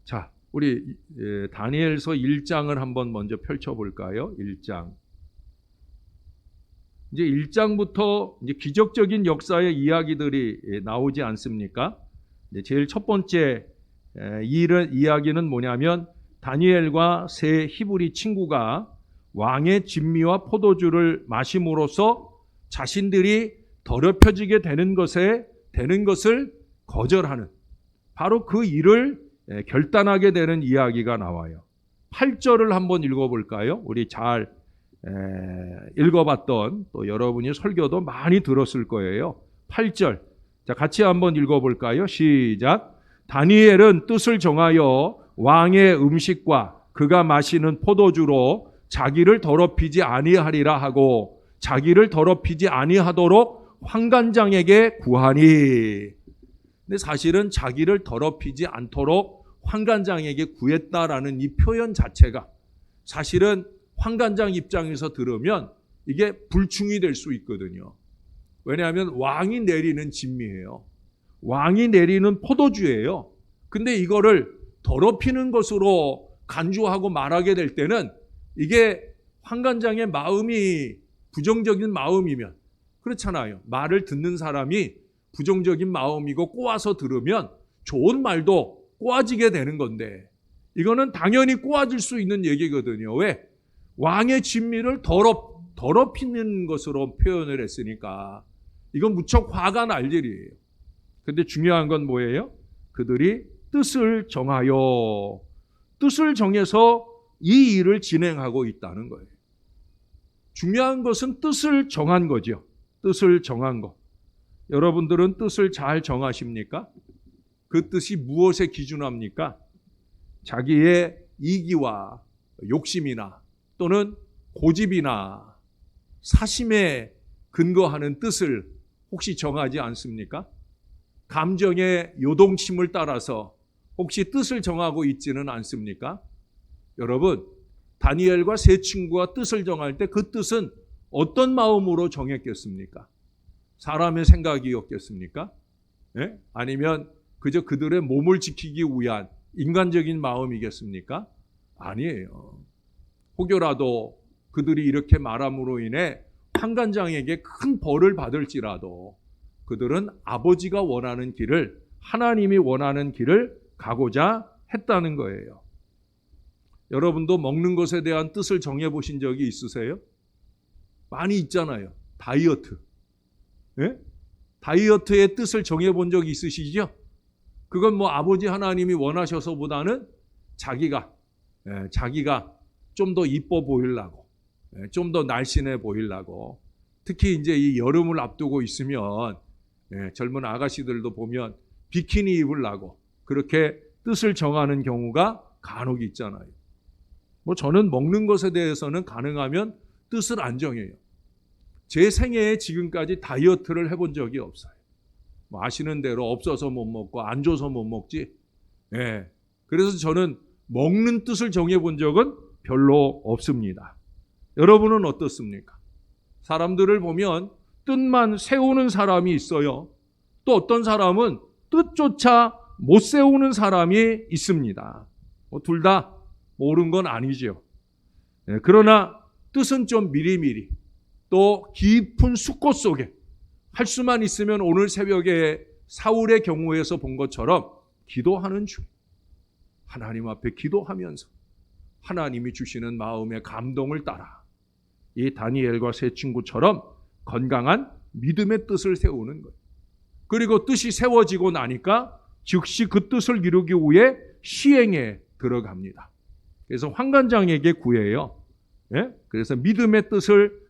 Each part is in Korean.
자, 우리 다니엘서 1장을 한번 먼저 펼쳐볼까요? 1장. 이제 1장부터 이제 기적적인 역사의 이야기들이 나오지 않습니까? 제일 첫 번째 이야기는 뭐냐면 다니엘과 세 히브리 친구가 왕의 진미와 포도주를 마심으로써 자신들이 더럽혀지게 되는 것을 거절하는 바로 그 일을 결단하게 되는 이야기가 나와요. 8절을 한번 읽어볼까요? 우리 잘 읽어봤던 또 여러분이 설교도 많이 들었을 거예요. 8절. 자, 같이 한번 읽어볼까요? 시작. 다니엘은 뜻을 정하여 왕의 음식과 그가 마시는 포도주로 자기를 더럽히지 아니하리라 하고 자기를 더럽히지 아니하도록 환관장에게 구하니. 근데 사실은 자기를 더럽히지 않도록 환관장에게 구했다라는 이 표현 자체가 사실은 환관장 입장에서 들으면 이게 불충이 될 수 있거든요. 왜냐하면 왕이 내리는 진미예요. 왕이 내리는 포도주예요. 근데 이거를 더럽히는 것으로 간주하고 말하게 될 때는 이게 환관장의 마음이 부정적인 마음이면 그렇잖아요. 말을 듣는 사람이 부정적인 마음이고 꼬아서 들으면 좋은 말도 꼬아지게 되는 건데 이거는 당연히 꼬아질 수 있는 얘기거든요. 왜? 왕의 진미를 더럽히는 것으로 표현을 했으니까 이건 무척 화가 날 일이에요. 근데 중요한 건 뭐예요? 그들이 뜻을 정해서 이 일을 진행하고 있다는 거예요. 중요한 것은 뜻을 정한 거죠. 뜻을 정한 거. 여러분들은 뜻을 잘 정하십니까? 그 뜻이 무엇에 기준합니까? 자기의 이기와 욕심이나 또는 고집이나 사심에 근거하는 뜻을 혹시 정하지 않습니까? 감정의 요동침을 따라서 혹시 뜻을 정하고 있지는 않습니까? 여러분, 다니엘과 세 친구가 뜻을 정할 때 그 뜻은 어떤 마음으로 정했겠습니까? 사람의 생각이었겠습니까? 예? 아니면 그저 그들의 몸을 지키기 위한 인간적인 마음이겠습니까? 아니에요. 혹여라도 그들이 이렇게 말함으로 인해 환관장에게 큰 벌을 받을지라도 그들은 아버지가 원하는 길을, 하나님이 원하는 길을 가고자 했다는 거예요. 여러분도 먹는 것에 대한 뜻을 정해보신 적이 있으세요? 많이 있잖아요. 다이어트. 예? 다이어트의 뜻을 정해본 적이 있으시죠? 그건 뭐 아버지 하나님이 원하셔서보다는 자기가 좀 더 이뻐 보이려고, 좀 더 날씬해 보이려고, 특히 이제 이 여름을 앞두고 있으면 젊은 아가씨들도 보면 비키니 입으려고 그렇게 뜻을 정하는 경우가 간혹 있잖아요. 뭐 저는 먹는 것에 대해서는 가능하면 뜻을 안 정해요. 제 생애에 지금까지 다이어트를 해본 적이 없어요. 뭐 아시는 대로 없어서 못 먹고 안 줘서 못 먹지. 그래서 저는 먹는 뜻을 정해본 적은 별로 없습니다. 여러분은 어떻습니까? 사람들을 보면 뜻만 세우는 사람이 있어요. 또 어떤 사람은 뜻조차 못 세우는 사람이 있습니다. 둘 다 옳은 건 아니죠. 그러나 뜻은 좀 미리미리 또 깊은 숫꽃 속에 할 수만 있으면 오늘 새벽에 사울의 경우에서 본 것처럼 기도하는 중 하나님 앞에 기도하면서 하나님이 주시는 마음의 감동을 따라 이 다니엘과 세 친구처럼 건강한 믿음의 뜻을 세우는 거예요. 그리고 뜻이 세워지고 나니까 즉시 그 뜻을 이루기 위해 시행에 들어갑니다. 그래서 환관장에게 구해요. 그래서 믿음의 뜻을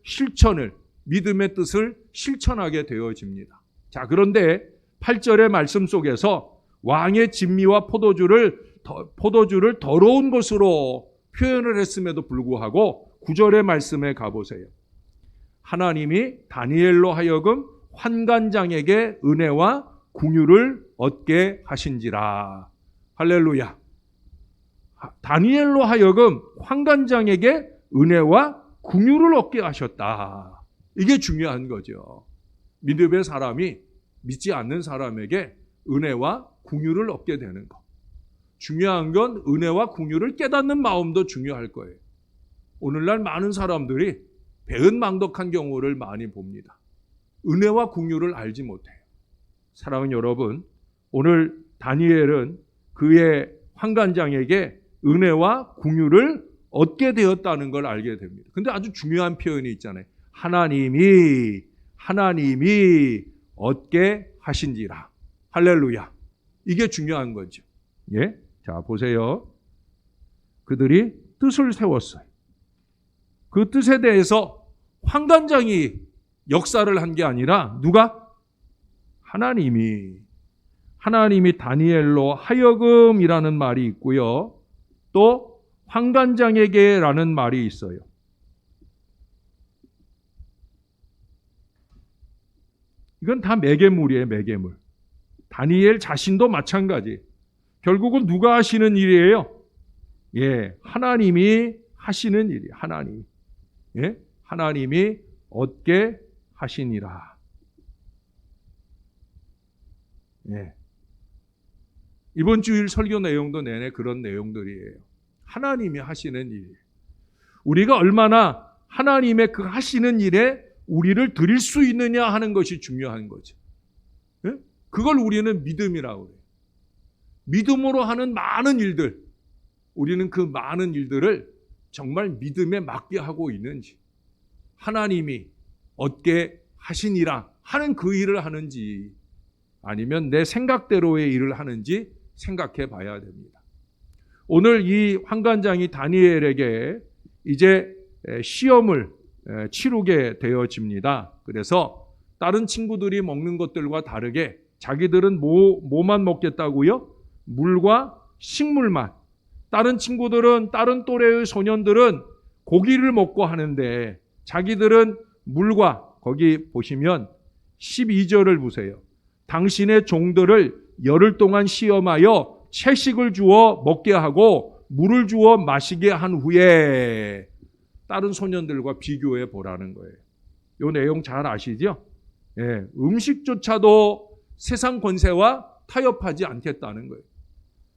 실천하게 되어집니다. 자, 그런데 8절의 말씀 속에서 왕의 진미와 포도주를 더러운 것으로 표현을 했음에도 불구하고 9절의 말씀에 가보세요. 하나님이 다니엘로 하여금 환관장에게 은혜와 긍휼을 얻게 하신지라. 할렐루야. 다니엘로 하여금 환관장에게 은혜와 긍휼을 얻게 하셨다. 이게 중요한 거죠. 믿음의 사람이 믿지 않는 사람에게 은혜와 긍휼을 얻게 되는 것. 중요한 건 은혜와 긍휼을 깨닫는 마음도 중요할 거예요. 오늘날 많은 사람들이 배은망덕한 경우를 많이 봅니다. 은혜와 긍휼을 알지 못해요. 사랑하는 여러분, 오늘 다니엘은 그의 환관장에게 은혜와 긍휼을 얻게 되었다는 걸 알게 됩니다. 근데 아주 중요한 표현이 있잖아요. 하나님이 얻게 하신지라. 할렐루야. 이게 중요한 거죠. 예? 자, 보세요. 그들이 뜻을 세웠어요. 그 뜻에 대해서 환관장이 역사를 한 게 아니라 누가? 하나님이 다니엘로 하여금이라는 말이 있고요. 또 환관장에게라는 말이 있어요. 이건 다 매개물이에요, 매개물. 다니엘 자신도 마찬가지. 결국은 누가 하시는 일이에요? 예, 하나님이 하시는 일이에요. 하나님. 예? 하나님이 얻게 하시니라. 예. 이번 주일 설교 내용도 내내 그런 내용들이에요. 하나님이 하시는 일. 우리가 얼마나 하나님의 그 하시는 일에 우리를 드릴 수 있느냐 하는 것이 중요한 거죠. 예? 그걸 우리는 믿음이라고 해요. 믿음으로 하는 많은 일들, 우리는 그 많은 일들을 정말 믿음에 맡게 하고 있는지, 하나님이 얻게 하시니라 하는 그 일을 하는지, 아니면 내 생각대로의 일을 하는지 생각해 봐야 됩니다. 오늘 이 환관장이 다니엘에게 이제 시험을 치르게 되어집니다. 그래서 다른 친구들이 먹는 것들과 다르게 자기들은 뭐만 먹겠다고요? 물과 식물만. 다른 친구들은, 다른 또래의 소년들은 고기를 먹고 하는데 자기들은 물과, 거기 보시면 12절을 보세요. 당신의 종들을 열흘 동안 시험하여 채식을 주어 먹게 하고 물을 주어 마시게 한 후에 다른 소년들과 비교해 보라는 거예요. 이 내용 잘 아시죠? 예, 음식조차도 세상 권세와 타협하지 않겠다는 거예요.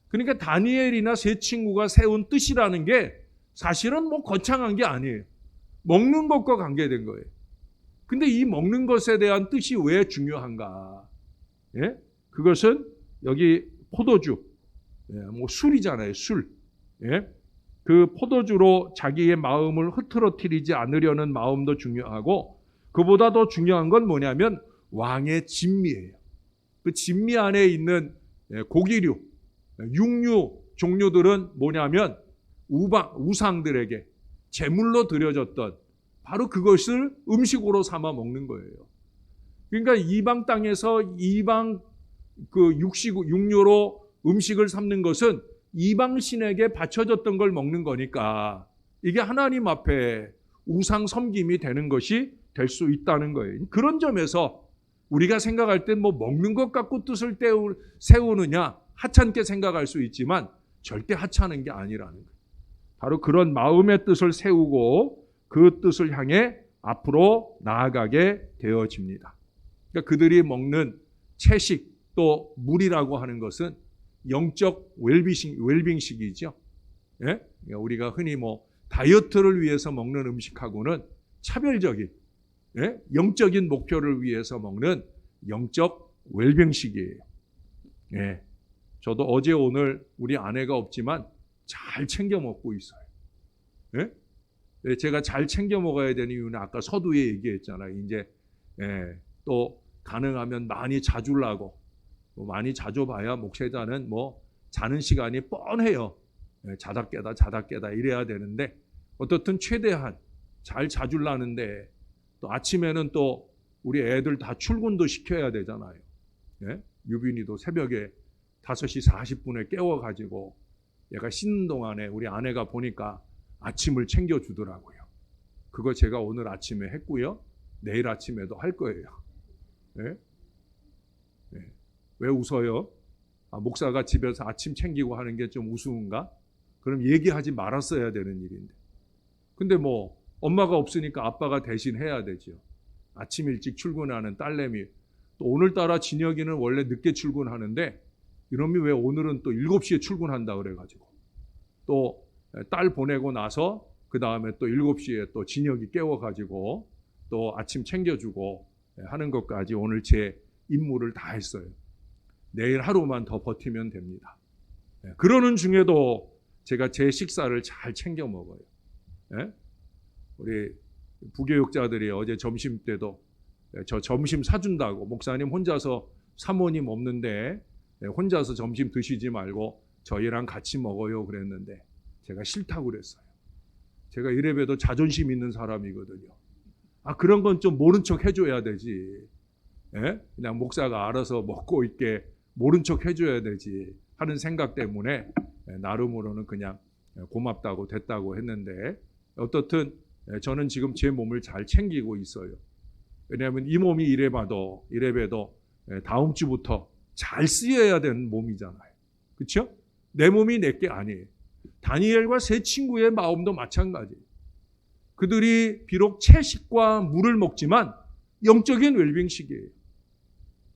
그러니까 다니엘이나 세 친구가 세운 뜻이라는 게 사실은 뭐 거창한 게 아니에요. 먹는 것과 관계된 거예요. 근데 이 먹는 것에 대한 뜻이 왜 중요한가? 예? 그것은 여기 포도주, 예, 뭐 술이잖아요, 술. 예? 그 포도주로 자기의 마음을 흐트러뜨리지 않으려는 마음도 중요하고, 그보다 더 중요한 건 뭐냐면 왕의 진미예요. 그 진미 안에 있는 고기류, 육류 종류들은 뭐냐면 우상들에게 제물로 드려졌던 바로 그것을 음식으로 삼아 먹는 거예요. 그러니까 이방 땅에서 이방 그 육류로 음식을 삼는 것은 이방 신에게 바쳐졌던 걸 먹는 거니까 이게 하나님 앞에 우상 섬김이 되는 것이 될 수 있다는 거예요. 그런 점에서 우리가 생각할 땐 뭐 먹는 것 갖고 뜻을 세우느냐 하찮게 생각할 수 있지만 절대 하찮은 게 아니라는 거예요. 바로 그런 마음의 뜻을 세우고 그 뜻을 향해 앞으로 나아가게 되어집니다. 그러니까 그들이 먹는 채식 또 물이라고 하는 것은 영적 웰빙식이죠. 예? 그러니까 우리가 흔히 뭐 다이어트를 위해서 먹는 음식하고는 차별적인, 예? 영적인 목표를 위해서 먹는 영적 웰빙식이에요. 예. 저도 어제 오늘 우리 아내가 없지만 잘 챙겨 먹고 있어요. 예? 제가 잘 챙겨 먹어야 되는 이유는 아까 서두에 얘기했잖아요. 이제 또 가능하면 많이 자주려고, 많이 자주 봐야 목회자는 뭐 자는 시간이 뻔해요. 자다 깨다 이래야 되는데 어떻든 최대한 잘 자주려는데 또 아침에는 또 우리 애들 다 출근도 시켜야 되잖아요. 예? 유빈이도 새벽에 5시 40분에 깨워가지고 얘가 씻는 동안에 우리 아내가 보니까 아침을 챙겨주더라고요. 그거 제가 오늘 아침에 했고요. 내일 아침에도 할 거예요. 예? 예. 왜 웃어요? 목사가 집에서 아침 챙기고 하는 게 좀 우스운가? 그럼 얘기하지 말았어야 되는 일인데. 근데 뭐 엄마가 없으니까 아빠가 대신 해야 되죠. 아침 일찍 출근하는 딸내미. 또 오늘따라 진혁이는 원래 늦게 출근하는데 이놈이 왜 오늘은 또 7시에 출근한다 그래가지고 또 딸 보내고 나서 그 다음에 또 7시에 또 진혁이 깨워가지고 또 아침 챙겨주고 하는 것까지 오늘 제 임무를 다 했어요. 내일 하루만 더 버티면 됩니다. 그러는 중에도 제가 제 식사를 잘 챙겨 먹어요. 우리 부교육자들이 어제 점심 때도 저 점심 사준다고 목사님 혼자서 사모님 없는데 혼자서 점심 드시지 말고 저희랑 같이 먹어요 그랬는데 제가 싫다고 그랬어요. 제가 이래봬도 자존심 있는 사람이거든요. 그런 건 좀 모른 척 해줘야 되지. 그냥 목사가 알아서 먹고 있게 모른 척 해줘야 되지 하는 생각 때문에 나름으로는 그냥 고맙다고 됐다고 했는데 어떻든 저는 지금 제 몸을 잘 챙기고 있어요. 왜냐하면 이 몸이 이래봬도 다음 주부터 잘 쓰여야 되는 몸이잖아요. 그렇죠? 내 몸이 내게 아니에요. 다니엘과 세 친구의 마음도 마찬가지예요. 그들이 비록 채식과 물을 먹지만 영적인 웰빙식이에요.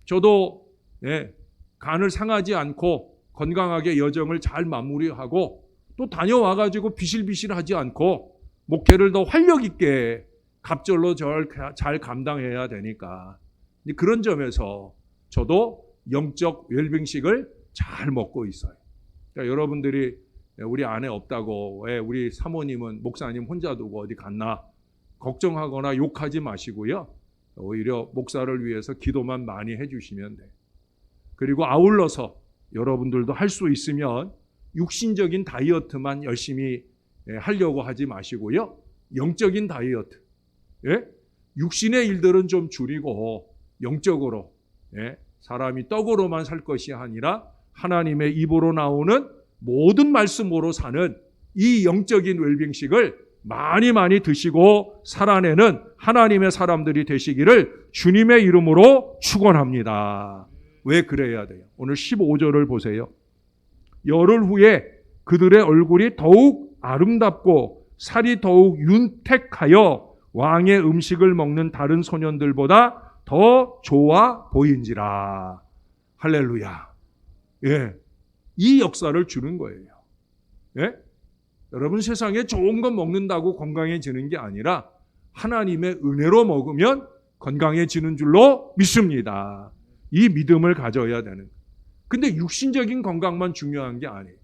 저도 간을 상하지 않고 건강하게 여정을 잘 마무리하고 또 다녀와가지고 비실비실하지 않고 목회를 더 활력 있게 갑절로 잘 감당해야 되니까 그런 점에서 저도 영적 웰빙식을 잘 먹고 있어요. 그러니까 여러분들이 우리 아내 없다고 왜 우리 사모님은 목사님 혼자 두고 어디 갔나 걱정하거나 욕하지 마시고요. 오히려 목사를 위해서 기도만 많이 해주시면 돼요. 그리고 아울러서 여러분들도 할 수 있으면 육신적인 다이어트만 열심히 하려고 하지 마시고요. 영적인 다이어트. 육신의 일들은 좀 줄이고 영적으로 사람이 떡으로만 살 것이 아니라 하나님의 입으로 나오는 모든 말씀으로 사는 이 영적인 웰빙식을 많이 드시고 살아내는 하나님의 사람들이 되시기를 주님의 이름으로 축원합니다. 왜 그래야 돼요? 오늘 15절을 보세요. 열흘 후에 그들의 얼굴이 더욱 아름답고 살이 더욱 윤택하여 왕의 음식을 먹는 다른 소년들보다 더 좋아 보인지라. 할렐루야. 이 역사를 주는 거예요. 여러분 세상에 좋은 거 먹는다고 건강해지는 게 아니라 하나님의 은혜로 먹으면 건강해지는 줄로 믿습니다. 이 믿음을 가져야 되는. 근데 육신적인 건강만 중요한 게 아니에요.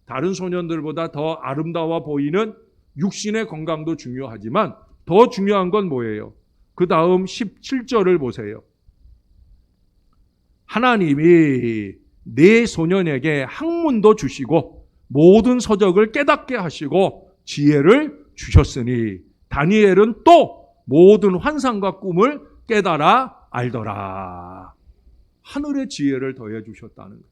다른 소년들보다 더 아름다워 보이는 육신의 건강도 중요하지만 더 중요한 건 뭐예요? 그 다음 17절을 보세요. 하나님이 네 소년에게 학문도 주시고 모든 서적을 깨닫게 하시고 지혜를 주셨으니 다니엘은 또 모든 환상과 꿈을 깨달아 알더라. 하늘의 지혜를 더해 주셨다는 거예요.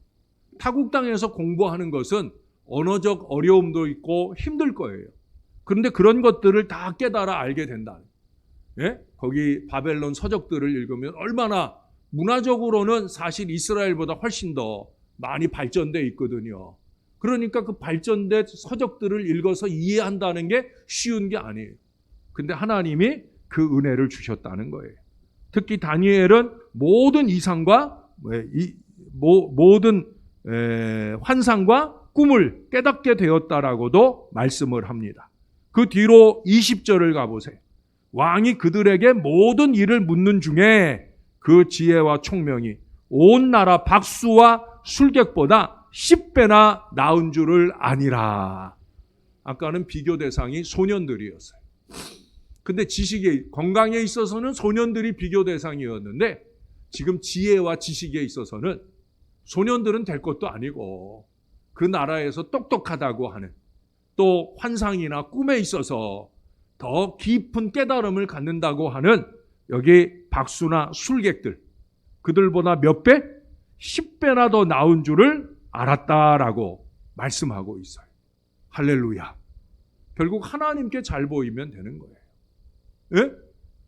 타국 땅에서 공부하는 것은 언어적 어려움도 있고 힘들 거예요. 그런데 그런 것들을 다 깨달아 알게 된다. 거기 바벨론 서적들을 읽으면 얼마나 문화적으로는 사실 이스라엘보다 훨씬 더 많이 발전돼 있거든요. 그러니까 그 발전된 서적들을 읽어서 이해한다는 게 쉬운 게 아니에요. 근데 하나님이 그 은혜를 주셨다는 거예요. 특히 다니엘은 모든 이상과 모든 환상과 꿈을 깨닫게 되었다라고도 말씀을 합니다. 그 뒤로 20절을 가보세요. 왕이 그들에게 모든 일을 묻는 중에 그 지혜와 총명이 온 나라 박수와 술객보다 10배나 나은 줄을 아니라. 아까는 비교 대상이 소년들이었어요. 근데 지식에, 건강에 있어서는 소년들이 비교 대상이었는데 지금 지혜와 지식에 있어서는 소년들은 될 것도 아니고 그 나라에서 똑똑하다고 하는, 또 환상이나 꿈에 있어서 더 깊은 깨달음을 갖는다고 하는 여기 박수나 술객들, 그들보다 몇 배? 10배나 더 나은 줄을 알았다라고 말씀하고 있어요. 할렐루야. 결국 하나님께 잘 보이면 되는 거예요.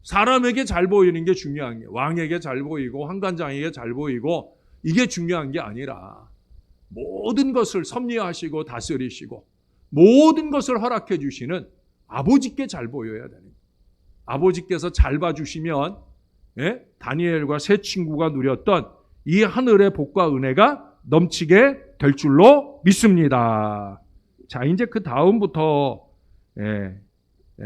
사람에게 잘 보이는 게 중요한 게, 왕에게 잘 보이고 환관장에게 잘 보이고 이게 중요한 게 아니라 모든 것을 섭리하시고 다스리시고 모든 것을 허락해 주시는 아버지께 잘 보여야 되는 거예요. 아버지께서 잘 봐주시면 다니엘과 세 친구가 누렸던 이 하늘의 복과 은혜가 넘치게 될 줄로 믿습니다. 자, 이제 그 다음부터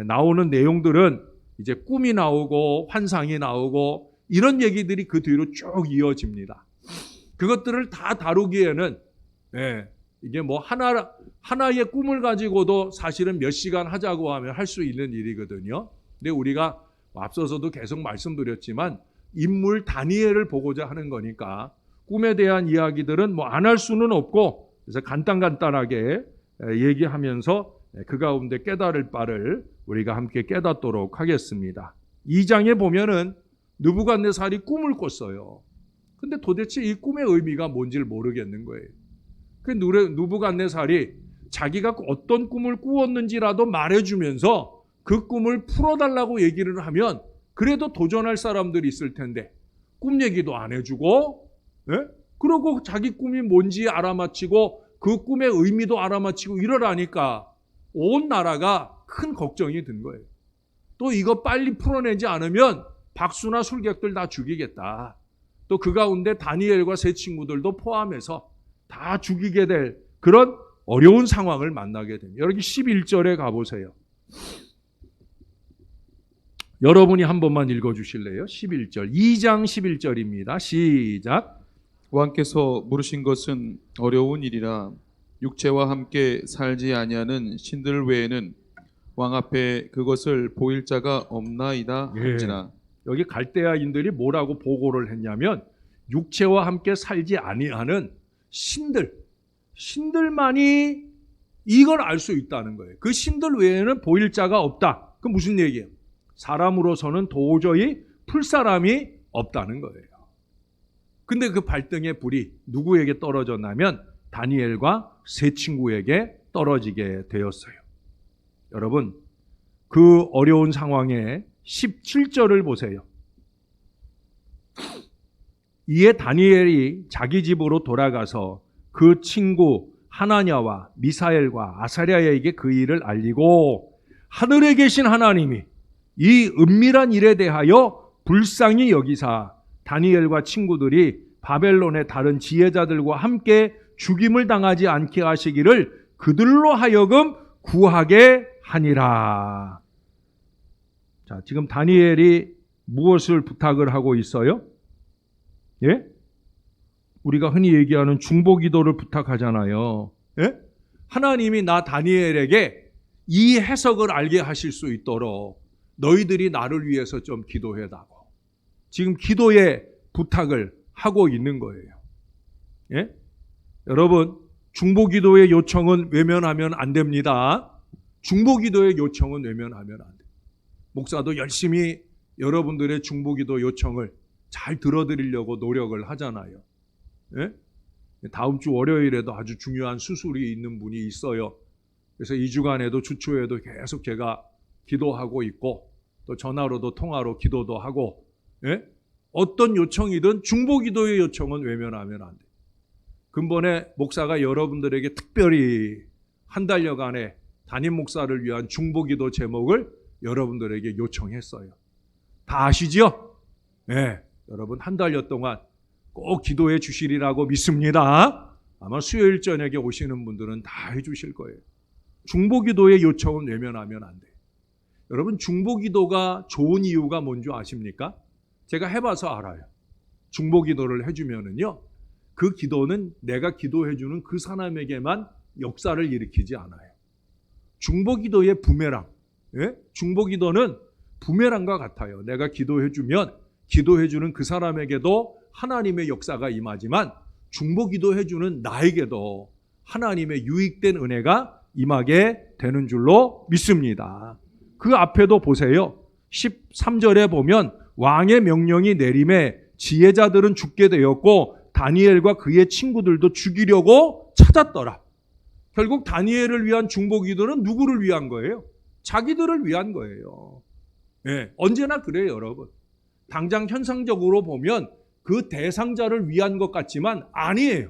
나오는 내용들은 이제 꿈이 나오고 환상이 나오고 이런 얘기들이 그 뒤로 쭉 이어집니다. 그것들을 다 다루기에는 이게 뭐 하나의 꿈을 가지고도 사실은 몇 시간 하자고 하면 할 수 있는 일이거든요. 근데 우리가 앞서서도 계속 말씀드렸지만 인물 다니엘을 보고자 하는 거니까 꿈에 대한 이야기들은 뭐 안 할 수는 없고, 그래서 간단하게 얘기하면서 그 가운데 깨달을 바를 우리가 함께 깨닫도록 하겠습니다. 2장에 보면은 느부갓네살이 꿈을 꿨어요. 근데 도대체 이 꿈의 의미가 뭔지를 모르겠는 거예요. 그 느부갓네살이 자기가 어떤 꿈을 꾸었는지라도 말해주면서 그 꿈을 풀어달라고 얘기를 하면 그래도 도전할 사람들이 있을 텐데 꿈 얘기도 안 해주고, 그러고 자기 꿈이 뭔지 알아맞히고 그 꿈의 의미도 알아맞히고 이러라니까 온 나라가 큰 걱정이 든 거예요. 또 이거 빨리 풀어내지 않으면 박수나 술객들 다 죽이겠다. 또 그 가운데 다니엘과 세 친구들도 포함해서 다 죽이게 될 그런 어려운 상황을 만나게 됩니다. 여기 11절에 가보세요. 여러분이 한 번만 읽어주실래요? 11절. 2장 11절입니다. 시작. 왕께서 물으신 것은 어려운 일이라 육체와 함께 살지 아니하는 신들 외에는 왕 앞에 그것을 보일 자가 없나이다 한지라. 여기 갈대아인들이 뭐라고 보고를 했냐면 육체와 함께 살지 아니하는 신들만이 이걸 알 수 있다는 거예요. 그 신들 외에는 보일 자가 없다. 그 무슨 얘기예요? 사람으로서는 도저히 풀 사람이 없다는 거예요. 근데 그 발등의 불이 누구에게 떨어졌냐면 다니엘과 세 친구에게 떨어지게 되었어요. 여러분, 그 어려운 상황에 17절을 보세요. 이에 다니엘이 자기 집으로 돌아가서 그 친구 하나냐와 미사엘과 아사랴에게 그 일을 알리고 하늘에 계신 하나님이 이 은밀한 일에 대하여 불쌍히 여기사 다니엘과 친구들이 바벨론의 다른 지혜자들과 함께 죽임을 당하지 않게 하시기를 그들로 하여금 구하게 하니라. 자, 지금 다니엘이 무엇을 부탁을 하고 있어요? 예? 우리가 흔히 얘기하는 중보기도를 부탁하잖아요. 예? 하나님이 나 다니엘에게 이 해석을 알게 하실 수 있도록 너희들이 나를 위해서 좀 기도해달라고 지금 기도의 부탁을 하고 있는 거예요. 예? 여러분, 중보기도의 요청은 외면하면 안 됩니다. 중보기도의 요청은 외면하면 안 돼요. 목사도 열심히 여러분들의 중보기도 요청을 잘 들어드리려고 노력을 하잖아요. 예? 다음 주 월요일에도 아주 중요한 수술이 있는 분이 있어요. 그래서 2주간에도 주초에도 계속 제가 기도하고 있고 또 전화로도 통화로 기도도 하고, 예? 어떤 요청이든 중보기도의 요청은 외면하면 안 돼요. 근본에 목사가 여러분들에게 특별히 한 달여간의 담임 목사를 위한 중보기도 제목을 여러분들에게 요청했어요. 다 아시죠? 네, 여러분 한 달여 동안 꼭 기도해 주시리라고 믿습니다. 아마 수요일 저녁에 오시는 분들은 다 해주실 거예요. 중보기도의 요청은 외면하면 안 돼요. 여러분, 중보기도가 좋은 이유가 뭔지 아십니까? 제가 해봐서 알아요. 중보기도를 해주면은요, 그 기도는 내가 기도해주는 그 사람에게만 역사를 일으키지 않아요. 중보기도의 부메랑, 예? 중보기도는 부메랑과 같아요. 내가 기도해주면 기도해주는 그 사람에게도 하나님의 역사가 임하지만 중보기도해주는 나에게도 하나님의 유익된 은혜가 임하게 되는 줄로 믿습니다. 그 앞에도 보세요. 13절에 보면 왕의 명령이 내림에 지혜자들은 죽게 되었고 다니엘과 그의 친구들도 죽이려고 찾았더라. 결국 다니엘을 위한 중보기도는 누구를 위한 거예요? 자기들을 위한 거예요. 네, 언제나 그래요, 여러분. 당장 현상적으로 보면 그 대상자를 위한 것 같지만 아니에요.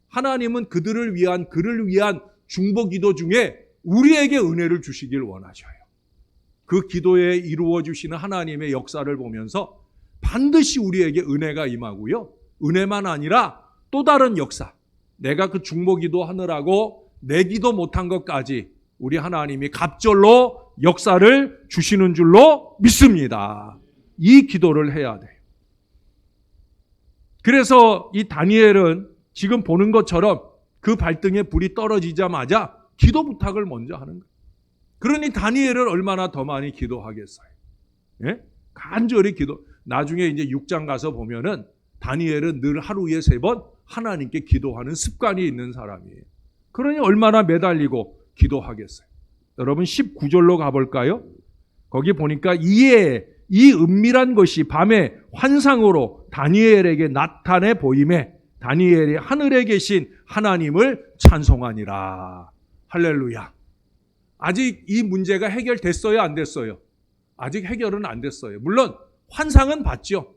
하나님은 그들을 위한, 그를 위한 중보기도 중에 우리에게 은혜를 주시길 원하셔요. 그 기도에 이루어 주시는 하나님의 역사를 보면서 반드시 우리에게 은혜가 임하고요. 은혜만 아니라 또 다른 역사, 내가 그 중보기도 하느라고 내기도 못한 것까지 우리 하나님이 갑절로 역사를 주시는 줄로 믿습니다. 이 기도를 해야 돼요. 그래서 이 다니엘은 지금 보는 것처럼 그 발등에 불이 떨어지자마자 기도 부탁을 먼저 하는 거예요. 그러니 다니엘은 얼마나 더 많이 기도하겠어요. 예? 간절히 기도. 나중에 이제 6장 가서 보면은 다니엘은 늘 하루에 3번 하나님께 기도하는 습관이 있는 사람이에요. 그러니 얼마나 매달리고 기도하겠어요. 여러분 19절로 가볼까요? 거기 보니까 이에 이 은밀한 것이 밤에 환상으로 다니엘에게 나타내 보임에 다니엘이 하늘에 계신 하나님을 찬송하니라. 할렐루야. 아직 이 문제가 해결됐어요? 안 됐어요? 아직 해결은 안 됐어요. 물론 환상은 봤죠.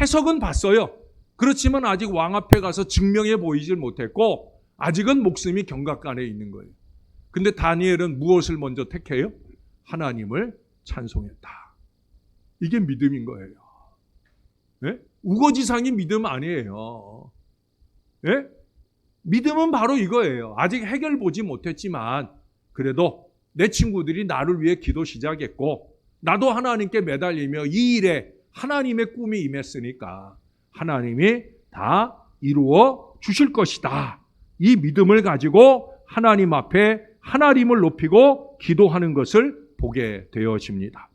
해석은 봤어요. 그렇지만 아직 왕 앞에 가서 증명해 보이질 못했고 아직은 목숨이 경각간에 있는 거예요. 근데 다니엘은 무엇을 먼저 택해요? 하나님을 찬송했다. 이게 믿음인 거예요. 예? 우거지상이 믿음 아니에요. 예? 믿음은 바로 이거예요. 아직 해결 보지 못했지만 그래도 내 친구들이 나를 위해 기도 시작했고 나도 하나님께 매달리며 이 일에 하나님의 꿈이 임했으니까 하나님이 다 이루어 주실 것이다. 이 믿음을 가지고 하나님 앞에 하나님을 높이고 기도하는 것을 보게 되어집니다.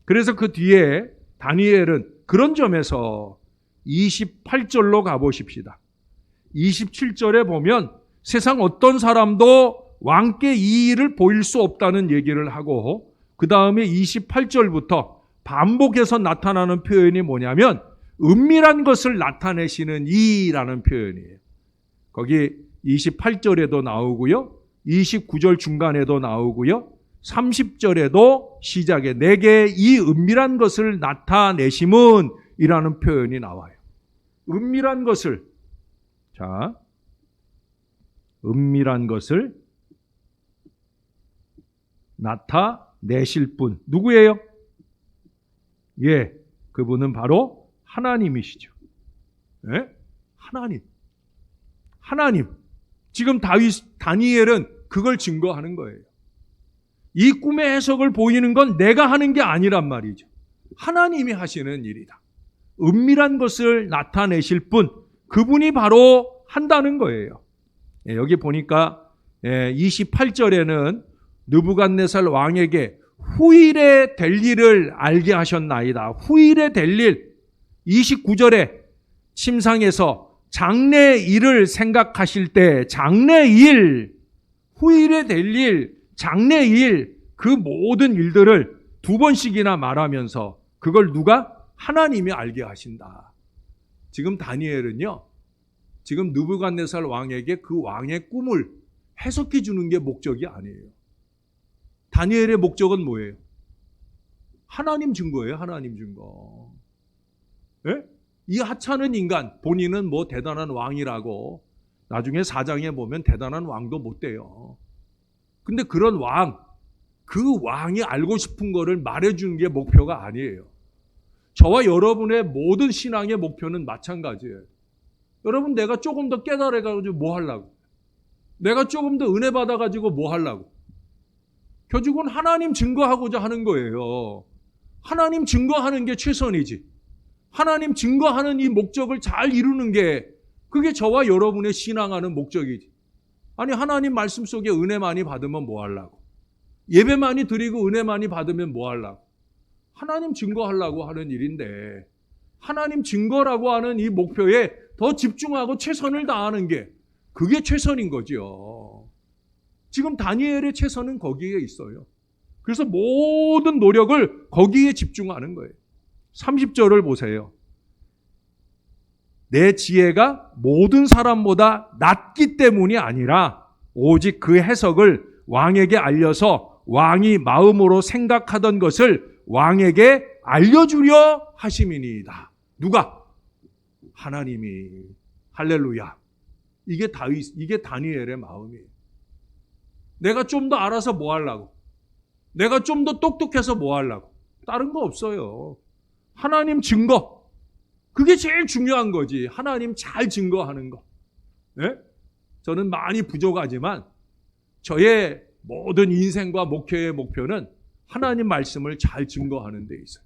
그래서 그 뒤에 다니엘은 그런 점에서 28절로 가보십시다. 27절에 보면 세상 어떤 사람도 왕께 이 일을 보일 수 없다는 얘기를 하고 그 다음에 28절부터 반복해서 나타나는 표현이 뭐냐면 은밀한 것을 나타내시는 이라는 표현이에요. 거기 28절에도 나오고요. 29절 중간에도 나오고요. 30절에도 시작에 내게 이 은밀한 것을 나타내심은 이라는 표현이 나와요. 은밀한 것을, 자, 은밀한 것을 나타내실 분 누구예요? 예, 그분은 바로 하나님이시죠. 예? 하나님. 지금 다니엘은 그걸 증거하는 거예요. 이 꿈의 해석을 보이는 건 내가 하는 게 아니란 말이죠. 하나님이 하시는 일이다. 은밀한 것을 나타내실 분, 그분이 바로 한다는 거예요. 예, 여기 보니까 28절에는 느부갓네살 왕에게 후일에 될 일을 알게 하셨나이다. 후일에 될 일. 29절에 침상에서 장래일을 생각하실 때 장래일, 후일에 될 일, 장래일, 그 모든 일들을 2번씩이나 말하면서 그걸 누가? 하나님이 알게 하신다. 지금 다니엘은요, 지금 느부갓네살 왕에게 그 왕의 꿈을 해석해 주는 게 목적이 아니에요. 다니엘의 목적은 뭐예요? 하나님 증거예요. 하나님 증거. 예? 이 하찮은 인간, 본인은 뭐 대단한 왕이라고 나중에 4장에 보면 대단한 왕도 못 돼요. 근데 그런 왕, 그 왕이 알고 싶은 거를 말해주는 게 목표가 아니에요. 저와 여러분의 모든 신앙의 목표는 마찬가지예요. 여러분, 내가 조금 더 깨달아가지고 뭐 하려고? 내가 조금 더 은혜 받아가지고 뭐 하려고? 결국은 하나님 증거하고자 하는 거예요. 하나님 증거하는 게 최선이지. 하나님 증거하는 이 목적을 잘 이루는 게 그게 저와 여러분의 신앙하는 목적이지. 아니, 하나님 말씀 속에 은혜 많이 받으면 뭐 하려고? 예배 많이 드리고 은혜 많이 받으면 뭐 하려고? 하나님 증거하려고 하는 일인데 하나님 증거라고 하는 이 목표에 더 집중하고 최선을 다하는 게 그게 최선인 거죠. 지금 다니엘의 최선은 거기에 있어요. 그래서 모든 노력을 거기에 집중하는 거예요. 30절을 보세요. 내 지혜가 모든 사람보다 낮기 때문이 아니라 오직 그 해석을 왕에게 알려서 왕이 마음으로 생각하던 것을 왕에게 알려주려 하심이니이다. 누가? 하나님이. 할렐루야. 이게 다니엘의 마음이에요. 내가 좀 더 알아서 뭐 하려고? 내가 좀 더 똑똑해서 뭐 하려고? 다른 거 없어요. 하나님 증거. 그게 제일 중요한 거지. 하나님 잘 증거하는 거. 예? 저는 많이 부족하지만 저의 모든 인생과 목회의 목표는 하나님 말씀을 잘 증거하는 데 있어요.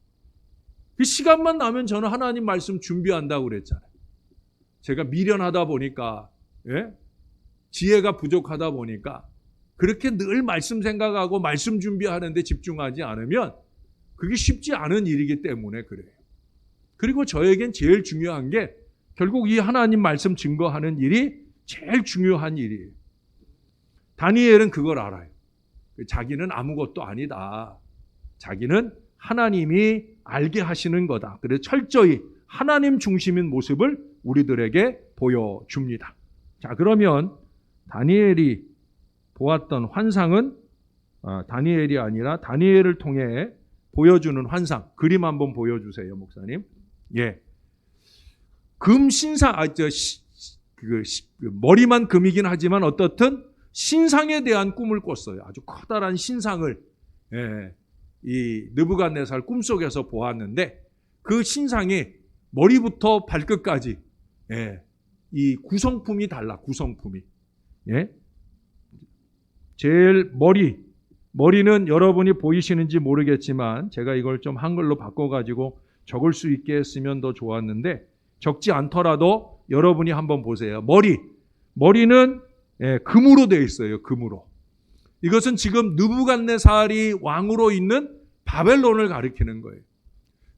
그 시간만 나면 저는 하나님 말씀 준비한다고 그랬잖아요. 제가 미련하다 보니까, 예? 지혜가 부족하다 보니까 그렇게 늘 말씀 생각하고 말씀 준비하는 데 집중하지 않으면 그게 쉽지 않은 일이기 때문에 그래요. 그리고 저에겐 제일 중요한 게 결국 이 하나님 말씀 증거하는 일이 제일 중요한 일이에요. 다니엘은 그걸 알아요. 자기는 아무것도 아니다. 자기는 하나님이 알게 하시는 거다. 그래서 철저히 하나님 중심인 모습을 우리들에게 보여줍니다. 자, 그러면 다니엘이 보았던 환상은 다니엘이 아니라 다니엘을 통해 보여주는 환상. 그림 한번 보여주세요, 목사님. 예. 금 신상, 머리만 금이긴 하지만 어떻든 신상에 대한 꿈을 꿨어요. 아주 커다란 신상을 이 느부갓네살 꿈속에서 보았는데 그 신상이 머리부터 발끝까지 이 구성품이 달라. 구성품이. 제일 머리는 여러분이 보이시는지 모르겠지만 제가 이걸 좀 한글로 바꿔가지고 적을 수 있게 했으면 더 좋았는데 적지 않더라도 여러분이 한번 보세요. 머리는 금으로 되어 있어요. 금으로. 이것은 지금 느부갓네살이 왕으로 있는 바벨론을 가리키는 거예요.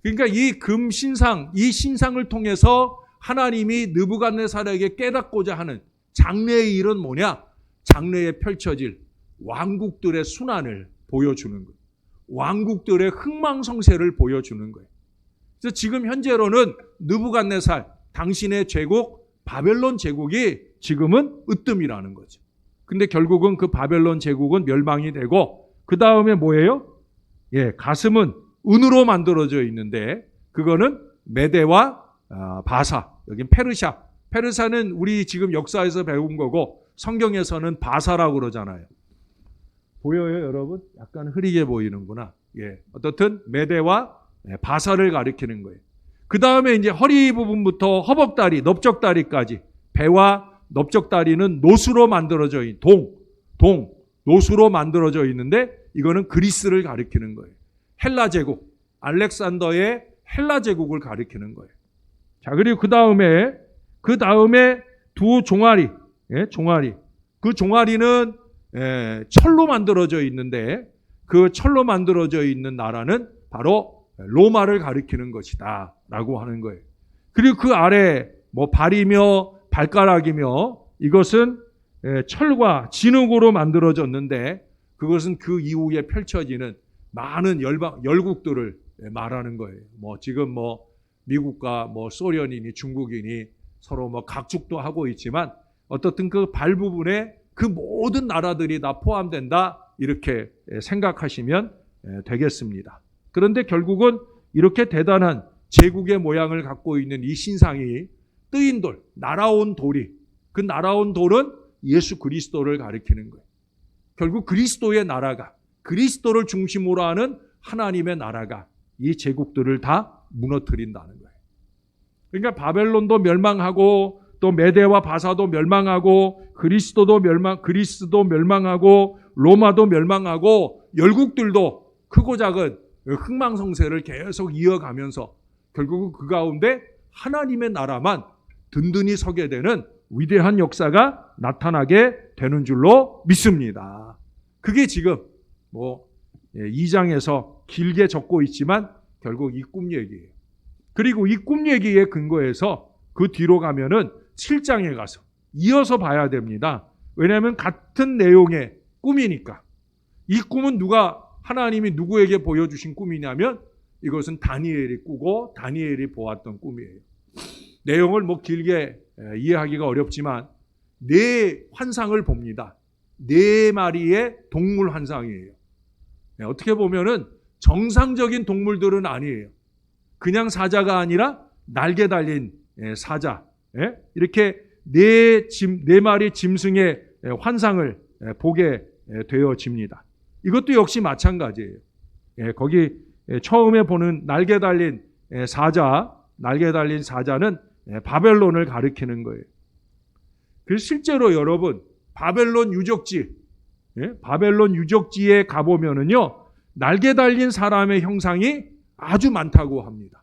그러니까 이 금 신상, 이 신상을 통해서 하나님이 느부갓네살에게 깨닫고자 하는 장래의 일은 뭐냐? 장래에 펼쳐질 왕국들의 순환을 보여주는 거예요. 왕국들의 흥망성쇠를 보여주는 거예요. 그래서 지금 현재로는 느부갓네살, 당신의 제국 바벨론 제국이 지금은 으뜸이라는 거죠. 근데 결국은 그 바벨론 제국은 멸망이 되고 그 다음에 뭐예요? 가슴은 은으로 만들어져 있는데 그거는 메대와 바사, 여긴 페르샤. 페르샤는 우리 지금 역사에서 배운 거고 성경에서는 바사라고 그러잖아요. 보여요, 여러분? 약간 흐리게 보이는구나. 어떻든 메대와 바사를 가리키는 거예요. 그 다음에 이제 허리 부분부터 허벅다리, 넓적다리까지 배와 넓적다리는 노수로 만들어져 있는 노수로 만들어져 있는데 이거는 그리스를 가리키는 거예요. 헬라 제국, 알렉산더의 헬라 제국을 가리키는 거예요. 자, 그리고 그 다음에 두 종아리, 종아리. 그 종아리는 철로 만들어져 있는데 그 철로 만들어져 있는 나라는 바로 로마를 가리키는 것이다 라고 하는 거예요. 그리고 그 아래 뭐 발이며 발가락이며 이것은 철과 진흙으로 만들어졌는데 그것은 그 이후에 펼쳐지는 많은 열국들을 말하는 거예요. 뭐 지금 뭐 미국과 뭐 소련이니 중국이니 서로 뭐 각축도 하고 있지만 어떻든 그 발 부분에 그 모든 나라들이 다 포함된다 이렇게 생각하시면 되겠습니다. 그런데 결국은 이렇게 대단한 제국의 모양을 갖고 있는 이 신상이 뜨인 돌, 날아온 돌이 그 날아온 돌은 예수 그리스도를 가리키는 거예요. 결국 그리스도의 나라가 그리스도를 중심으로 하는 하나님의 나라가 이 제국들을 다 무너뜨린다는 거예요. 그러니까 바벨론도 멸망하고 또 메대와 바사도 멸망하고 그리스도 멸망하고 로마도 멸망하고 열국들도 크고 작은 흥망성쇠를 계속 이어가면서 결국은 그 가운데 하나님의 나라만 든든히 서게 되는 위대한 역사가 나타나게 되는 줄로 믿습니다. 그게 지금 2장에서 길게 적고 있지만 결국 이 꿈 얘기예요. 그리고 이 꿈 얘기에 근거해서 그 뒤로 가면은 7장에 가서 이어서 봐야 됩니다. 왜냐하면 같은 내용의 꿈이니까. 이 꿈은 하나님이 누구에게 보여주신 꿈이냐면 이것은 다니엘이 꾸고 다니엘이 보았던 꿈이에요. 내용을 길게 이해하기가 어렵지만 4 환상을 봅니다. 4마리의 동물 환상이에요. 어떻게 보면은 정상적인 동물들은 아니에요. 그냥 사자가 아니라 날개 달린 사자. 이렇게 4마리 짐승의 환상을 보게 되어집니다. 이것도 역시 마찬가지예요. 거기 처음에 보는 날개 달린 사자는 바벨론을 가리키는 거예요. 그래서 실제로 여러분 바벨론 유적지, 바벨론 유적지에 가보면은요 날개 달린 사람의 형상이 아주 많다고 합니다.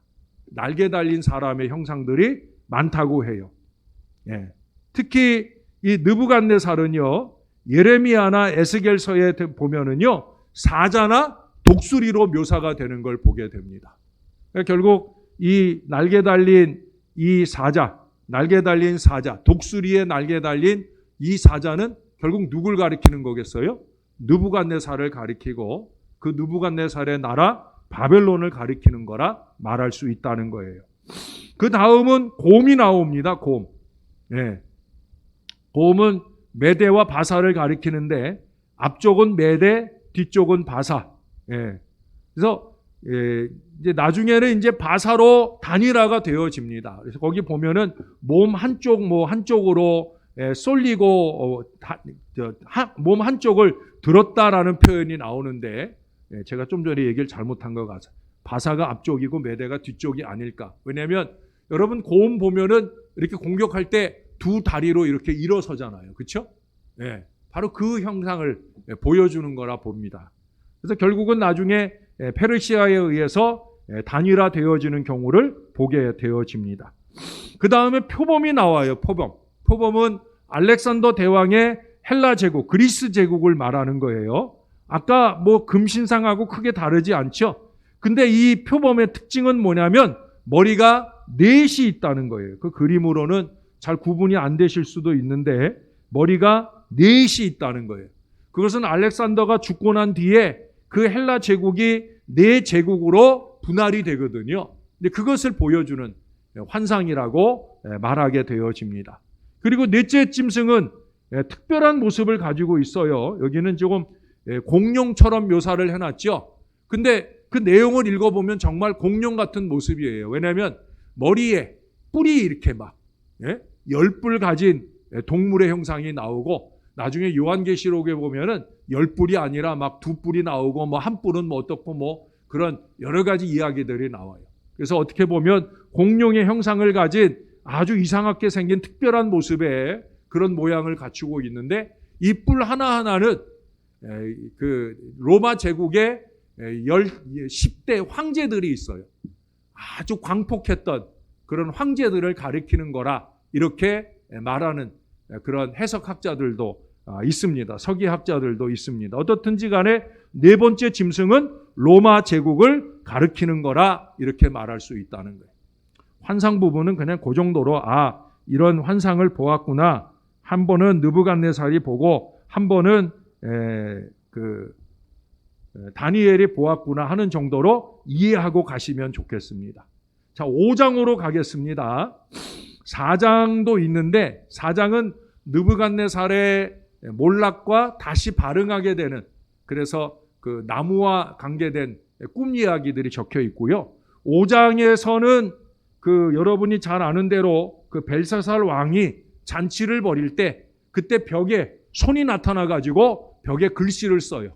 날개 달린 사람의 형상들이 많다고 해요. 특히 이 느부갓네살은요 예레미야나 에스겔서에 보면은요 사자나 독수리로 묘사가 되는 걸 보게 됩니다. 그러니까 결국 이 날개 달린 이 사자, 날개 달린 사자, 독수리에 날개 달린 이 사자는 결국 누굴 가리키는 거겠어요? 느부갓네살을 가리키고 그 느부갓네살의 나라 바벨론을 가리키는 거라 말할 수 있다는 거예요. 그 다음은 곰이 나옵니다. 곰. 곰은 메대와 바사를 가리키는데 앞쪽은 메대, 뒤쪽은 바사. 그래서 이제 나중에는 이제 바사로 단일화가 되어집니다. 그래서 거기 보면은 몸 한쪽 한쪽으로 쏠리고 몸 한쪽을 들었다라는 표현이 나오는데 제가 좀 전에 얘기를 잘못한 것 같아요. 바사가 앞쪽이고 메대가 뒤쪽이 아닐까. 왜냐하면 여러분 곰 보면은 이렇게 공격할 때 두 다리로 이렇게 일어서잖아요. 그렇죠? 바로 그 형상을 보여주는 거라 봅니다. 그래서 결국은 나중에 페르시아에 의해서 단일화되어지는 경우를 보게 되어집니다. 그 다음에 표범이 나와요. 표범은 알렉산더 대왕의 헬라 제국, 그리스 제국을 말하는 거예요. 아까 금신상하고 크게 다르지 않죠? 근데 이 표범의 특징은 뭐냐면 머리가 넷이 있다는 거예요. 그 그림으로는 잘 구분이 안 되실 수도 있는데 머리가 넷이 있다는 거예요. 그것은 알렉산더가 죽고 난 뒤에 그 헬라 제국이 네 제국으로 분할이 되거든요. 근데 그것을 보여주는 환상이라고 말하게 되어집니다. 그리고 넷째 짐승은 특별한 모습을 가지고 있어요. 여기는 조금 공룡처럼 묘사를 해놨죠. 근데 그 내용을 읽어보면 정말 공룡 같은 모습이에요. 왜냐하면 머리에 뿔이 이렇게 10뿔 가진 동물의 형상이 나오고 나중에 요한계시록에 보면은 10뿔이 아니라 2뿔이 나오고 1뿔은 어떻고 그런 여러 가지 이야기들이 나와요. 그래서 어떻게 보면 공룡의 형상을 가진 아주 이상하게 생긴 특별한 모습의 그런 모양을 갖추고 있는데 이 뿔 하나하나는 그 로마 제국의 10대 황제들이 있어요. 아주 광폭했던 그런 황제들을 가리키는 거라 이렇게 말하는 그런 해석학자들도 있습니다. 서기학자들도 있습니다. 어떻든지 간에 네 번째 짐승은 로마 제국을 가리키는 거라 이렇게 말할 수 있다는 거예요. 환상 부분은 그냥 그 정도로 이런 환상을 보았구나. 한 번은 느부갓네살이 보고 한 번은 다니엘이 보았구나 하는 정도로 이해하고 가시면 좋겠습니다. 자, 5장으로 가겠습니다. 4장도 있는데 4장은 느부갓네살의 몰락과 다시 발흥하게 되는 그래서 그 나무와 관계된 꿈 이야기들이 적혀 있고요. 5장에서는 그 여러분이 잘 아는 대로 그 벨사살 왕이 잔치를 벌일 때 그때 벽에 손이 나타나 가지고 벽에 글씨를 써요.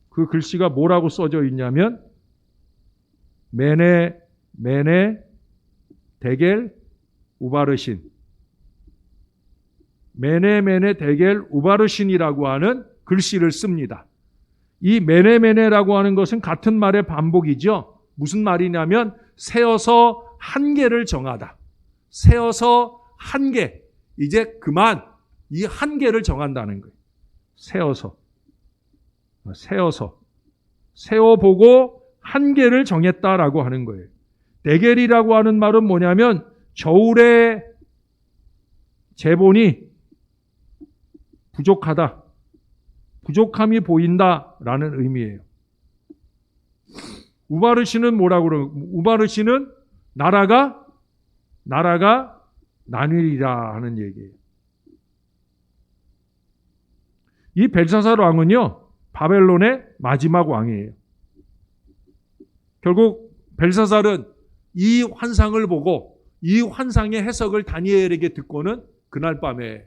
그 글씨가 뭐라고 써져 있냐면 메네 데겔 우바르신 메네 데겔 우바르신이라고 하는 글씨를 씁니다. 이 메네라고 하는 것은 같은 말의 반복이죠. 무슨 말이냐면 세어서 한계를 정하다. 세어서 한계. 이제 그만 이 한계를 정한다는 거예요. 세어보고 한계를 정했다라고 하는 거예요. 데겔이라고 하는 말은 뭐냐면 저울의 제본이 부족하다. 부족함이 보인다라는 의미예요. 우바르신은 뭐라고 그러면 우바르신은 나라가 나뉘리라 하는 얘기예요. 이 벨사살 왕은요 바벨론의 마지막 왕이에요. 결국 벨사살은 이 환상을 보고 이 환상의 해석을 다니엘에게 듣고는 그날 밤에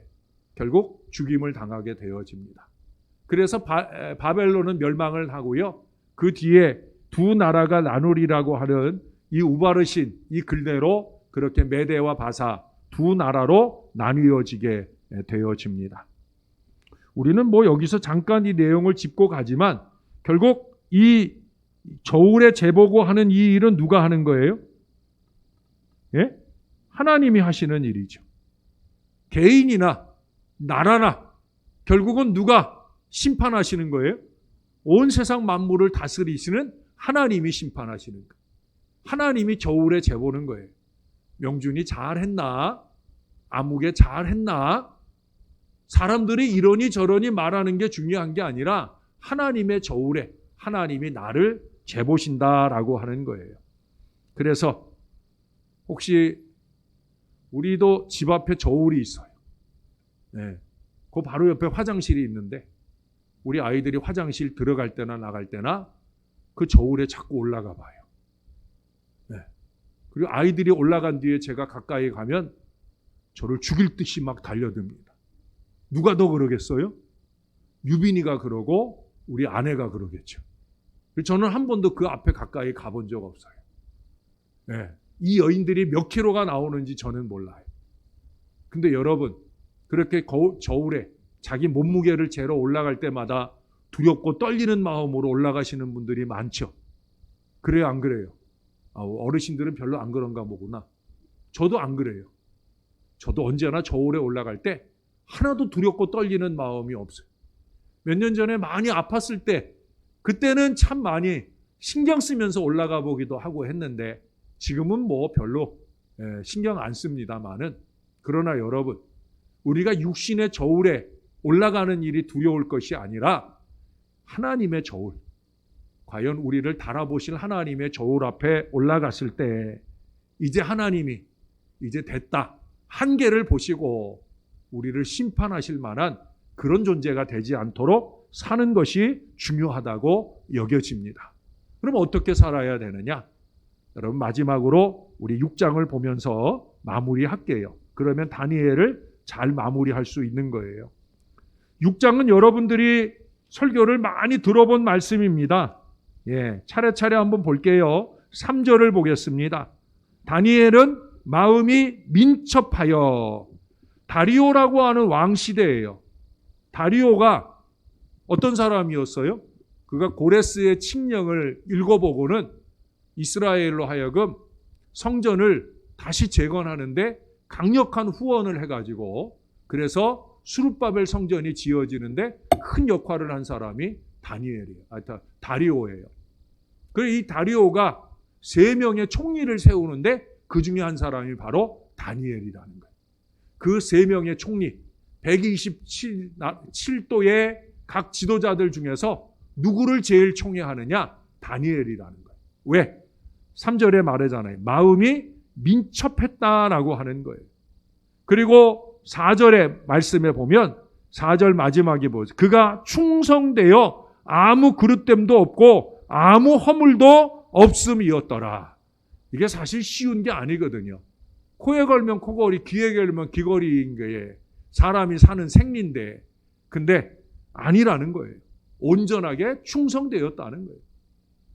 결국 죽임을 당하게 되어집니다. 그래서 바벨론은 멸망을 하고요. 그 뒤에 두 나라가 나누리라고 하는 이 우바르신 이 글대로 그렇게 메대와 바사 두 나라로 나뉘어지게 되어집니다. 우리는 뭐 여기서 잠깐 이 내용을 짚고 가지만 결국 이 저울에 재보고 하는 이 일은 누가 하는 거예요? 예? 하나님이 하시는 일이죠. 개인이나 나라나 결국은 누가 심판하시는 거예요? 온 세상 만물을 다스리시는 하나님이 심판하시는 거예요. 하나님이 저울에 재보는 거예요. 명준이 잘했나? 아무개 잘했나? 사람들이 이러니 저러니 말하는 게 중요한 게 아니라 하나님의 저울에 하나님이 나를 재보신다라고 하는 거예요. 그래서 혹시 우리도 집 앞에 저울이 있어요. 네. 그 바로 옆에 화장실이 있는데 우리 아이들이 화장실 들어갈 때나 나갈 때나 그 저울에 자꾸 올라가 봐요. 네. 그리고 아이들이 올라간 뒤에 제가 가까이 가면 저를 죽일 듯이 막 달려듭니다. 누가 더 그러겠어요? 유빈이가 그러고 우리 아내가 그러겠죠. 저는 한 번도 그 앞에 가까이 가본 적 없어요. 네. 이 여인들이 몇 킬로가 나오는지 저는 몰라요. 근데 여러분, 그렇게 저울에 자기 몸무게를 재러 올라갈 때마다 두렵고 떨리는 마음으로 올라가시는 분들이 많죠. 그래요, 안 그래요? 어르신들은 별로 안 그런가 보구나. 저도 안 그래요. 저도 언제나 저울에 올라갈 때 하나도 두렵고 떨리는 마음이 없어요. 몇 년 전에 많이 아팠을 때 그때는 참 많이 신경 쓰면서 올라가 보기도 하고 했는데 지금은 뭐 별로 신경 안 씁니다만은 그러나 여러분 우리가 육신의 저울에 올라가는 일이 두려울 것이 아니라 하나님의 저울, 과연 우리를 달아보실 하나님의 저울 앞에 올라갔을 때 이제 하나님이 이제 됐다, 한계를 보시고 우리를 심판하실 만한 그런 존재가 되지 않도록 사는 것이 중요하다고 여겨집니다. 그럼 어떻게 살아야 되느냐? 여러분 마지막으로 우리 6장을 보면서 마무리할게요. 그러면 다니엘을 잘 마무리할 수 있는 거예요. 6장은 여러분들이 설교를 많이 들어본 말씀입니다. 예, 차례차례 한번 볼게요. 3절을 보겠습니다. 다니엘은 마음이 민첩하여, 다리오라고 하는 왕 시대예요. 다리오가 어떤 사람이었어요? 그가 고레스의 칙령을 읽어보고는 이스라엘로 하여금 성전을 다시 재건하는데 강력한 후원을 해가지고 그래서 수룹바벨 성전이 지어지는데 큰 역할을 한 사람이 다리오예요. 그래서 이 다리오가 3명의 총리를 세우는데 그 중에 한 사람이 바로 다니엘이라는 거예요. 그 3명의 총리, 127도의 각 지도자들 중에서 누구를 제일 총애하느냐? 다니엘이라는 거예요. 왜? 3절에 말하잖아요. 마음이 민첩했다라고 하는 거예요. 그리고 4절의 말씀에 보면 4절 마지막에 보세요. 그가 충성되어 아무 그릇됨도 없고 아무 허물도 없음이었더라. 이게 사실 쉬운 게 아니거든요. 코에 걸면 코걸이, 귀에 걸면 귀걸이인 게 사람이 사는 생리인데 근데 아니라는 거예요. 온전하게 충성되었다는 거예요.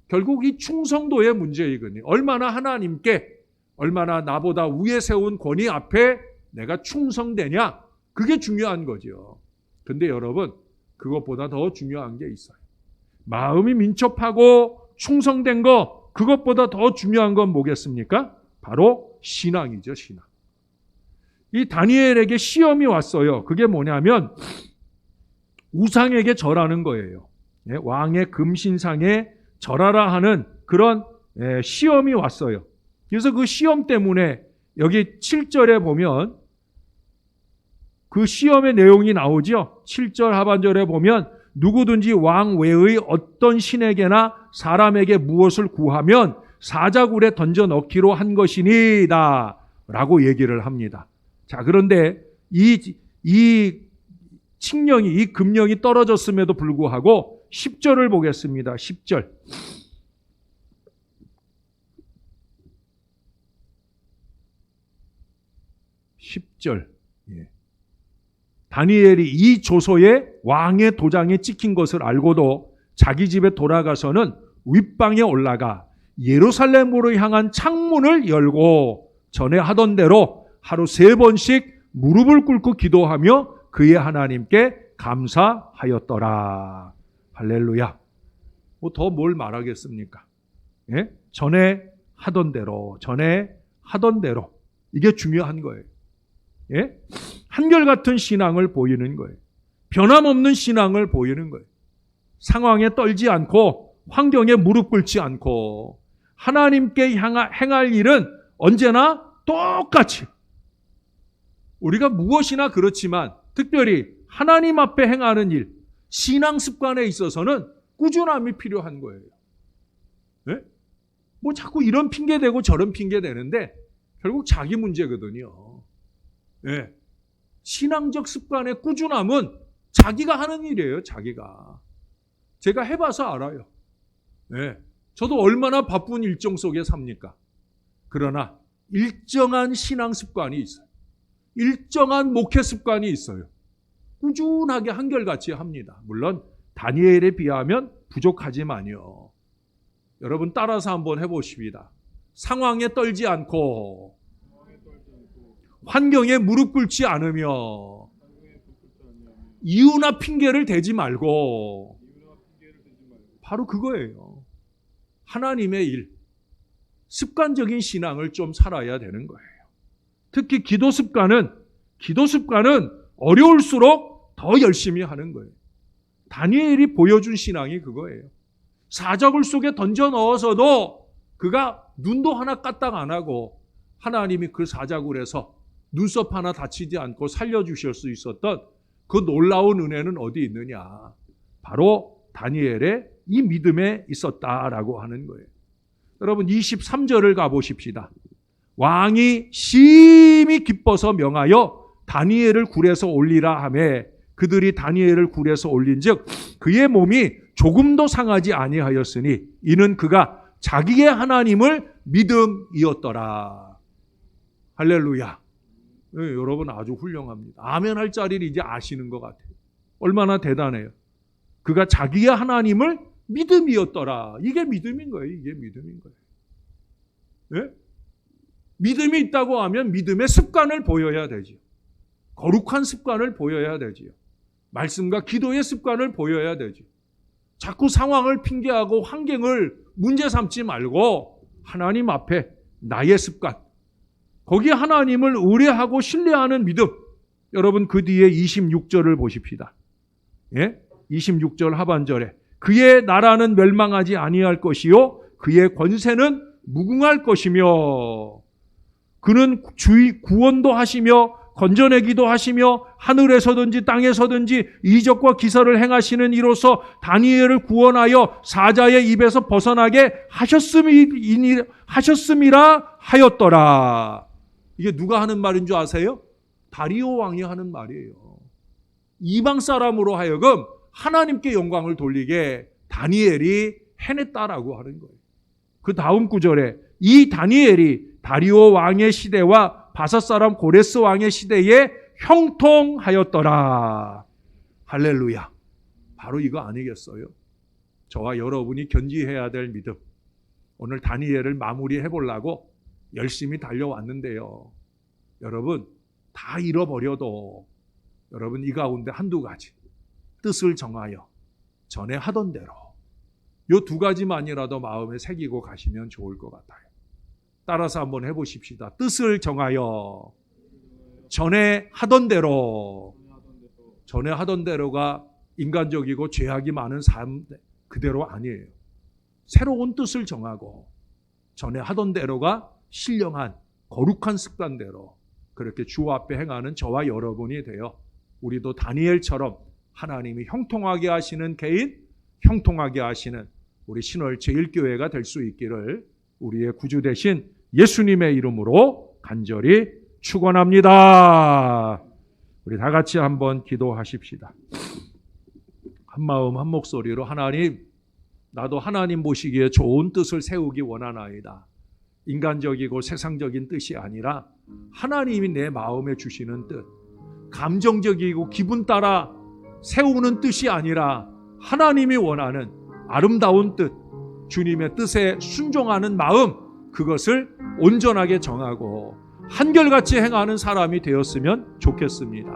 결국 이 충성도의 문제이거든요. 얼마나 하나님께, 얼마나 나보다 위에 세운 권위 앞에 내가 충성되냐? 그게 중요한 거죠. 근데 여러분, 그것보다 더 중요한 게 있어요. 마음이 민첩하고 충성된 거, 그것보다 더 중요한 건 뭐겠습니까? 바로 신앙이죠, 신앙. 이 다니엘에게 시험이 왔어요. 그게 뭐냐면 우상에게 절하는 거예요. 왕의 금신상에 절하라 하는 그런 시험이 왔어요. 그래서 그 시험 때문에 여기 7절에 보면 그 시험의 내용이 나오죠. 7절 하반절에 보면 누구든지 왕 외의 어떤 신에게나 사람에게 무엇을 구하면 사자굴에 던져 넣기로 한 것이니다 라고 얘기를 합니다. 자, 그런데 이 칙령이, 이 금령이 떨어졌음에도 불구하고 10절을 보겠습니다. 10절. 10절. 예. 다니엘이 이 조서에 왕의 도장에 찍힌 것을 알고도 자기 집에 돌아가서는 윗방에 올라가 예루살렘으로 향한 창문을 열고 전에 하던 대로 하루 3번씩 무릎을 꿇고 기도하며 그의 하나님께 감사하였더라. 할렐루야. 뭐 더 뭘 말하겠습니까? 예? 전에 하던 대로 이게 중요한 거예요. 예? 한결같은 신앙을 보이는 거예요. 변함없는 신앙을 보이는 거예요. 상황에 떨지 않고 환경에 무릎 꿇지 않고 하나님께 행할 일은 언제나 똑같이 우리가 무엇이나 그렇지만 특별히 하나님 앞에 행하는 일, 신앙 습관에 있어서는 꾸준함이 필요한 거예요. 네? 뭐 자꾸 이런 핑계 대고 저런 핑계 대는데 결국 자기 문제거든요. 네. 신앙적 습관의 꾸준함은 자기가 하는 일이에요. 자기가. 제가 해봐서 알아요. 네. 저도 얼마나 바쁜 일정 속에 삽니까? 그러나 일정한 신앙 습관이 있어요. 일정한 목회 습관이 있어요. 꾸준하게 한결같이 합니다. 물론 다니엘에 비하면 부족하지만요. 여러분 따라서 한번 해보십니다. 상황에 떨지 않고 환경에 무릎 꿇지 않으며 이유나 핑계를 대지 말고 바로 그거예요. 하나님의 일, 습관적인 신앙을 좀 살아야 되는 거예요. 특히 기도 습관은 어려울수록 더 열심히 하는 거예요. 다니엘이 보여준 신앙이 그거예요. 사자굴 속에 던져 넣어서도 그가 눈도 하나 까딱 안 하고 하나님이 그 사자굴에서 눈썹 하나 다치지 않고 살려주실 수 있었던 그 놀라운 은혜는 어디 있느냐. 바로 다니엘의 이 믿음에 있었다라고 하는 거예요. 여러분 23절을 가보십시다. 왕이 심히 기뻐서 명하여 다니엘을 굴에서 올리라 하매 그들이 다니엘을 굴에서 올린즉 그의 몸이 조금도 상하지 아니하였으니 이는 그가 자기의 하나님을 믿음이었더라. 할렐루야. 네, 여러분 아주 훌륭합니다. 아멘 할 자리를 이제 아시는 것 같아요. 얼마나 대단해요. 그가 자기의 하나님을 믿음이었더라. 이게 믿음인 거예요. 이게 믿음인 거예요. 네? 믿음이 있다고 하면 믿음의 습관을 보여야 되죠. 거룩한 습관을 보여야 되지요. 말씀과 기도의 습관을 보여야 되죠. 자꾸 상황을 핑계하고 환경을 문제 삼지 말고 하나님 앞에 나의 습관, 거기에 하나님을 의뢰하고 신뢰하는 믿음. 여러분 그 뒤에 26절을 보십시다. 예? 26절 하반절에 그의 나라는 멸망하지 아니할 것이요 그의 권세는 무궁할 것이며 그는 구원도 하시며 건져내기도 하시며 하늘에서든지 땅에서든지 이적과 기사를 행하시는 이로써 다니엘을 구원하여 사자의 입에서 벗어나게 하셨음이라 하였더라. 이게 누가 하는 말인 줄 아세요? 다리오 왕이 하는 말이에요. 이방 사람으로 하여금 하나님께 영광을 돌리게 다니엘이 해냈다라고 하는 거예요. 그 다음 구절에 이 다니엘이 다리오 왕의 시대와 바사 사람 고레스 왕의 시대에 형통하였더라. 할렐루야. 바로 이거 아니겠어요? 저와 여러분이 견지해야 될 믿음. 오늘 다니엘을 마무리해 보려고 열심히 달려왔는데요. 여러분 다 잃어버려도 여러분 이 가운데 한두 가지 뜻을 정하여 전에 하던 대로 이 두 가지만이라도 마음에 새기고 가시면 좋을 것 같아요. 따라서 한번 해보십시다. 뜻을 정하여 전에 하던 대로. 전에 하던 대로가 인간적이고 죄악이 많은 삶 그대로 아니에요. 새로운 뜻을 정하고 전에 하던 대로가 신령한 거룩한 습관대로 그렇게 주 앞에 행하는 저와 여러분이 되어 우리도 다니엘처럼 하나님이 형통하게 하시는 개인, 형통하게 하시는 우리 신월 제1교회가 될 수 있기를 우리의 구주 되신 예수님의 이름으로 간절히 축원합니다. 우리 다 같이 한번 기도하십시다. 한 마음 한 목소리로 하나님, 나도 하나님 보시기에 좋은 뜻을 세우기 원하나이다. 인간적이고 세상적인 뜻이 아니라 하나님이 내 마음에 주시는 뜻, 감정적이고 기분 따라 세우는 뜻이 아니라 하나님이 원하는 아름다운 뜻, 주님의 뜻에 순종하는 마음, 그것을 온전하게 정하고 한결같이 행하는 사람이 되었으면 좋겠습니다.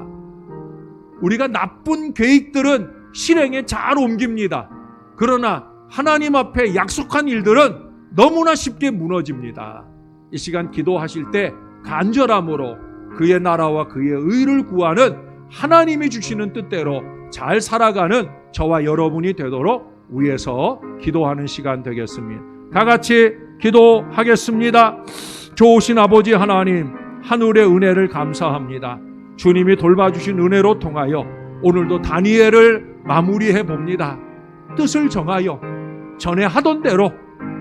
우리가 나쁜 계획들은 실행에 잘 옮깁니다. 그러나 하나님 앞에 약속한 일들은 너무나 쉽게 무너집니다. 이 시간 기도하실 때 간절함으로 그의 나라와 그의 의를 구하는 하나님이 주시는 뜻대로 잘 살아가는 저와 여러분이 되도록 위에서 기도하는 시간 되겠습니다. 다 같이 기도하겠습니다. 좋으신 아버지 하나님, 하늘의 은혜를 감사합니다. 주님이 돌봐주신 은혜로 통하여 오늘도 다니엘을 마무리해 봅니다. 뜻을 정하여 전에 하던 대로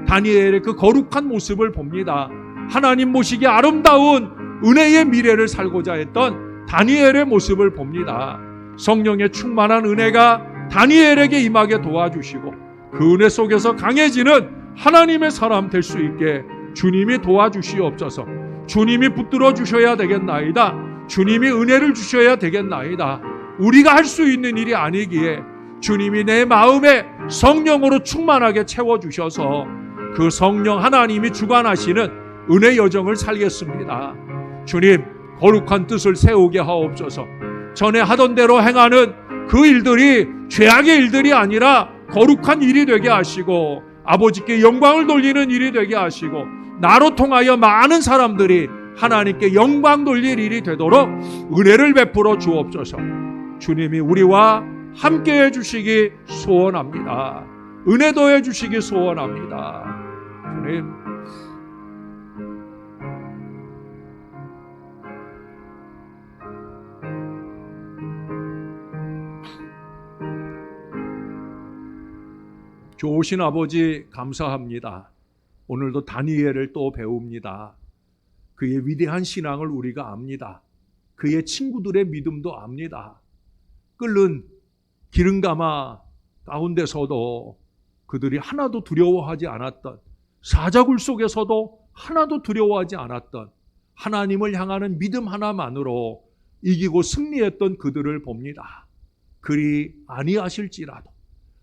다니엘의 그 거룩한 모습을 봅니다. 하나님 보시기에 아름다운 은혜의 미래를 살고자 했던 다니엘의 모습을 봅니다. 성령의 충만한 은혜가 다니엘에게 임하게 도와주시고 그 은혜 속에서 강해지는 하나님의 사람 될 수 있게 주님이 도와주시옵소서. 주님이 붙들어 주셔야 되겠나이다. 주님이 은혜를 주셔야 되겠나이다. 우리가 할 수 있는 일이 아니기에 주님이 내 마음에 성령으로 충만하게 채워주셔서 그 성령 하나님이 주관하시는 은혜 여정을 살겠습니다. 주님, 거룩한 뜻을 세우게 하옵소서. 전에 하던 대로 행하는 그 일들이 죄악의 일들이 아니라 거룩한 일이 되게 하시고 아버지께 영광을 돌리는 일이 되게 하시고 나로 통하여 많은 사람들이 하나님께 영광 돌릴 일이 되도록 은혜를 베풀어 주옵소서. 주님이 우리와 함께 해주시기 소원합니다. 은혜 더해 주시기 소원합니다. 주님, 좋으신 아버지 감사합니다. 오늘도 다니엘을 또 배웁니다. 그의 위대한 신앙을 우리가 압니다. 그의 친구들의 믿음도 압니다. 끓는 기름가마 가운데서도 그들이 하나도 두려워하지 않았던, 사자굴 속에서도 하나도 두려워하지 않았던 하나님을 향하는 믿음 하나만으로 이기고 승리했던 그들을 봅니다. 그리 아니하실지라도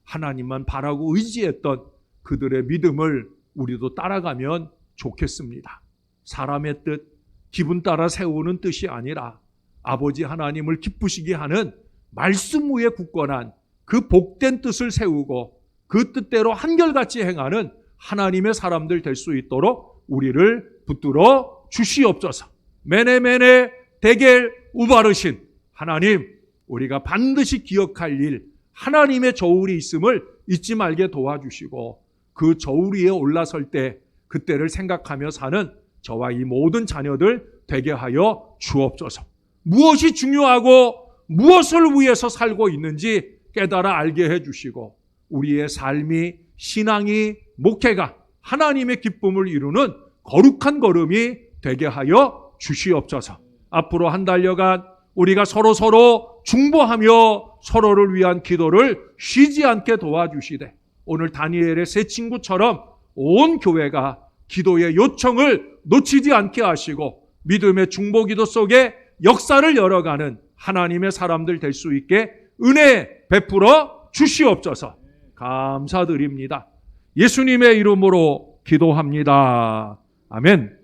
하나님만 바라고 의지했던 그들의 믿음을 우리도 따라가면 좋겠습니다. 사람의 뜻, 기분 따라 세우는 뜻이 아니라 아버지 하나님을 기쁘시게 하는 말씀 위에 굳건한 그 복된 뜻을 세우고 그 뜻대로 한결같이 행하는 하나님의 사람들 될 수 있도록 우리를 붙들어 주시옵소서. 메네메네 데겔 우바르신 하나님, 우리가 반드시 기억할 일, 하나님의 저울이 있음을 잊지 말게 도와주시고 그 저울 위에 올라설 때 그때를 생각하며 사는 저와 이 모든 자녀들 되게 하여 주옵소서. 무엇이 중요하고 무엇을 위해서 살고 있는지 깨달아 알게 해주시고 우리의 삶이, 신앙이, 목회가 하나님의 기쁨을 이루는 거룩한 걸음이 되게 하여 주시옵소서. 앞으로 한 달여간 우리가 서로 중보하며 서로를 위한 기도를 쉬지 않게 도와주시되 오늘 다니엘의 세 친구처럼 온 교회가 기도의 요청을 놓치지 않게 하시고 믿음의 중보기도 속에 역사를 열어가는 하나님의 사람들 될 수 있게 은혜 베풀어 주시옵소서. 감사드립니다. 예수님의 이름으로 기도합니다. 아멘.